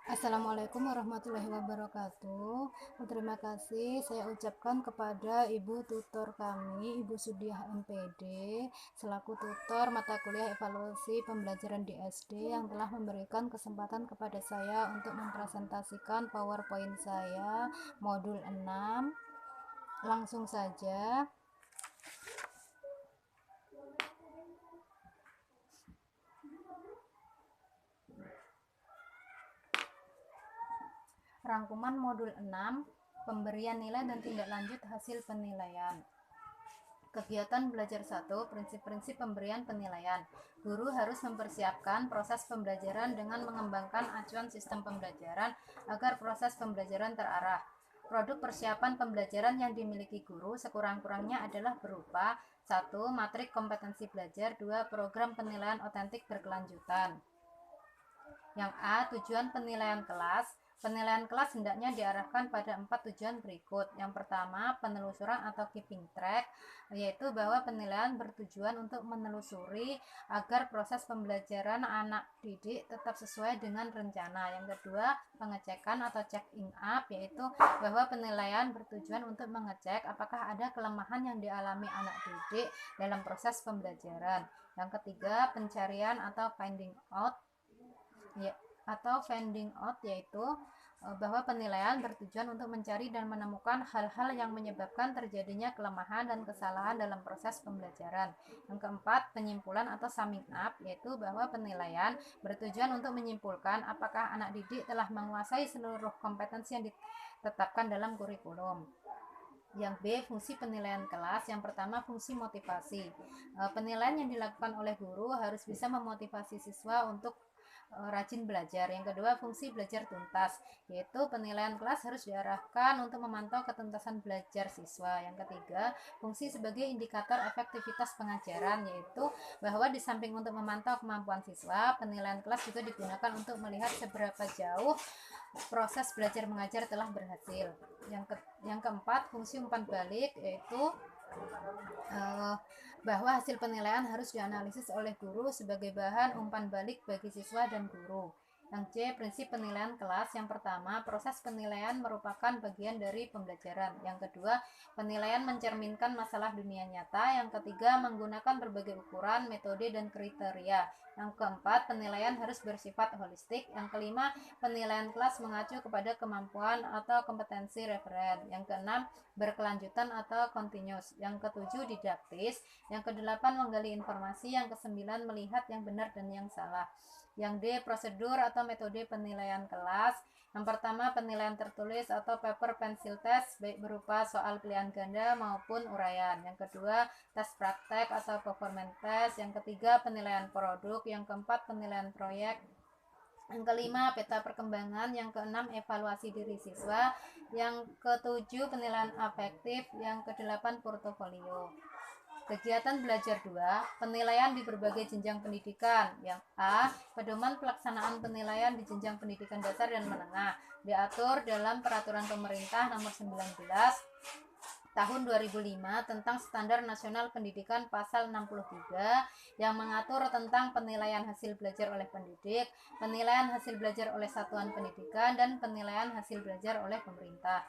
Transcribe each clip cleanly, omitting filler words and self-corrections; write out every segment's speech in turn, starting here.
Assalamualaikum warahmatullahi wabarakatuh. Terima kasih saya ucapkan kepada Ibu tutor kami, Ibu Sudiah MPD, selaku tutor mata kuliah evaluasi pembelajaran di SD yang telah memberikan kesempatan kepada saya untuk mempresentasikan PowerPoint saya modul 6. Langsung saja. Rangkuman modul 6, pemberian nilai dan tindak lanjut hasil penilaian. Kegiatan belajar 1, prinsip-prinsip pemberian penilaian. Guru harus mempersiapkan proses pembelajaran dengan mengembangkan acuan sistem pembelajaran agar proses pembelajaran terarah. Produk persiapan pembelajaran yang dimiliki guru sekurang-kurangnya adalah berupa 1. Matrik kompetensi belajar, 2. Program penilaian otentik berkelanjutan. Yang A. Tujuan penilaian kelas. Penilaian kelas hendaknya diarahkan pada 4 tujuan berikut. Yang pertama, penelusuran atau keeping track, yaitu bahwa penilaian bertujuan untuk menelusuri agar proses pembelajaran anak didik tetap sesuai dengan rencana. Yang kedua, pengecekan atau checking up, yaitu bahwa penilaian bertujuan untuk mengecek apakah ada kelemahan yang dialami anak didik dalam proses pembelajaran. Yang ketiga, pencarian atau finding out, yaitu bahwa penilaian bertujuan untuk mencari dan menemukan hal-hal yang menyebabkan terjadinya kelemahan dan kesalahan dalam proses pembelajaran. Yang keempat, penyimpulan atau summing up, yaitu bahwa penilaian bertujuan untuk menyimpulkan apakah anak didik telah menguasai seluruh kompetensi yang ditetapkan dalam kurikulum. Yang B, fungsi penilaian kelas. Yang pertama, fungsi motivasi. Penilaian yang dilakukan oleh guru harus bisa memotivasi siswa untuk rajin belajar. Yang kedua, fungsi belajar tuntas, yaitu penilaian kelas harus diarahkan untuk memantau ketuntasan belajar siswa. Yang ketiga, fungsi sebagai indikator efektivitas pengajaran, yaitu bahwa di samping untuk memantau kemampuan siswa, penilaian kelas juga digunakan untuk melihat seberapa jauh proses belajar mengajar telah berhasil. Yang keempat, fungsi umpan balik, yaitu bahwa hasil penilaian harus dianalisis oleh guru sebagai bahan umpan balik bagi siswa dan guru. Yang C, prinsip penilaian kelas. Yang pertama, proses penilaian merupakan bagian dari pembelajaran. Yang kedua, penilaian mencerminkan masalah dunia nyata. Yang ketiga, menggunakan berbagai ukuran, metode, dan kriteria. Yang keempat, penilaian harus bersifat holistik. Yang kelima, penilaian kelas mengacu kepada kemampuan atau kompetensi referen. Yang keenam, berkelanjutan atau continuous. Yang ketujuh, didaktis. Yang kedelapan, menggali informasi. Yang kesembilan, melihat yang benar dan yang salah. Yang D, prosedur atau metode penilaian kelas. Yang pertama, penilaian tertulis atau paper pencil test, baik berupa soal pilihan ganda maupun uraian. Yang kedua, tes praktek atau performance test. Yang ketiga, penilaian produk. Yang keempat, penilaian proyek. Yang kelima, peta perkembangan. Yang keenam, evaluasi diri siswa. Yang ketujuh, penilaian afektif. Yang kedelapan, portofolio. Kegiatan belajar 2, penilaian di berbagai jenjang pendidikan. Yang A, pedoman pelaksanaan penilaian di jenjang pendidikan dasar dan menengah, diatur dalam Peraturan Pemerintah Nomor 19 Tahun 2005 tentang Standar Nasional Pendidikan Pasal 63 yang mengatur tentang penilaian hasil belajar oleh pendidik, penilaian hasil belajar oleh satuan pendidikan, dan penilaian hasil belajar oleh pemerintah.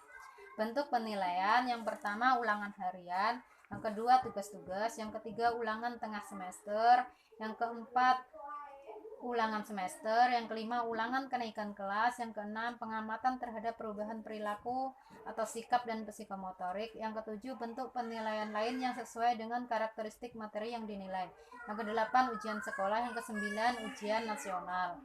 Bentuk penilaian, yang pertama ulangan harian, yang kedua tugas-tugas, yang ketiga ulangan tengah semester, yang keempat ulangan semester, yang kelima ulangan kenaikan kelas, yang keenam pengamatan terhadap perubahan perilaku atau sikap dan psikomotorik, yang ketujuh bentuk penilaian lain yang sesuai dengan karakteristik materi yang dinilai, yang kedelapan ujian sekolah, yang kesembilan ujian nasional.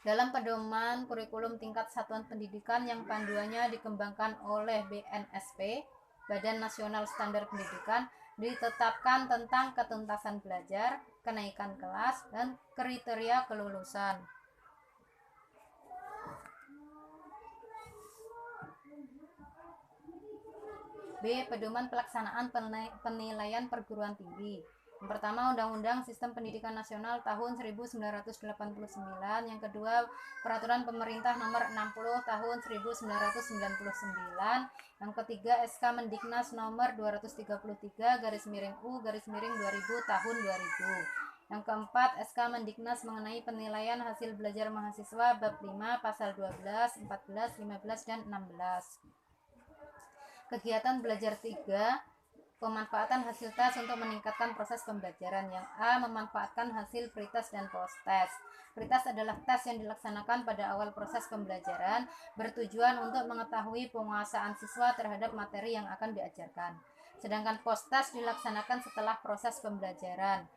Dalam pedoman kurikulum tingkat satuan pendidikan yang panduannya dikembangkan oleh BNSP, Badan Nasional Standar Pendidikan, ditetapkan tentang ketuntasan belajar, kenaikan kelas, dan kriteria kelulusan. B. Pedoman pelaksanaan penilaian perguruan tinggi. Yang pertama, Undang-Undang Sistem Pendidikan Nasional tahun 1989. Yang kedua, Peraturan Pemerintah Nomor 60 tahun 1999. Yang ketiga, SK Mendiknas Nomor 233 /U/2000 tahun 2000. Yang keempat, SK Mendiknas mengenai penilaian hasil belajar mahasiswa bab 5 pasal 12, 14, 15 dan 16. Kegiatan belajar 3, pemanfaatan hasil tes untuk meningkatkan proses pembelajaran. Yang A, memanfaatkan hasil pretest dan post-test. Pretest adalah tes yang dilaksanakan pada awal proses pembelajaran, bertujuan untuk mengetahui penguasaan siswa terhadap materi yang akan diajarkan. Sedangkan post-test dilaksanakan setelah proses pembelajaran,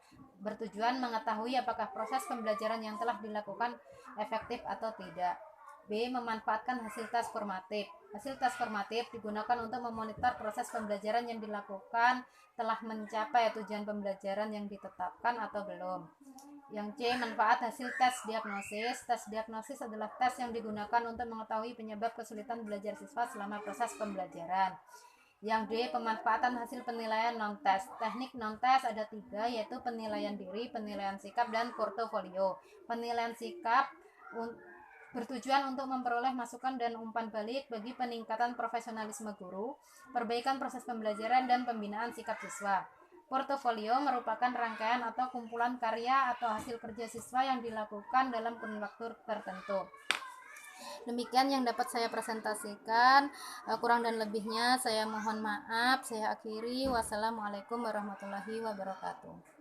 bertujuan mengetahui apakah proses pembelajaran yang telah dilakukan efektif atau tidak. B, memanfaatkan hasil tes formatif. Hasil tes formatif digunakan untuk memonitor proses pembelajaran yang dilakukan telah mencapai tujuan pembelajaran yang ditetapkan atau belum. Yang C, manfaat hasil tes diagnosis. Tes diagnosis adalah tes yang digunakan untuk mengetahui penyebab kesulitan belajar siswa selama proses pembelajaran. Yang D, pemanfaatan hasil penilaian non-tes. Teknik non-tes ada 3, yaitu penilaian diri, penilaian sikap, dan portofolio. Penilaian sikap bertujuan untuk memperoleh masukan dan umpan balik bagi peningkatan profesionalisme guru, perbaikan proses pembelajaran, dan pembinaan sikap siswa. Portofolio merupakan rangkaian atau kumpulan karya atau hasil kerja siswa yang dilakukan dalam kurun waktu tertentu. Demikian yang dapat saya presentasikan. Kurang dan lebihnya saya mohon maaf. Saya akhiri. Wassalamualaikum warahmatullahi wabarakatuh.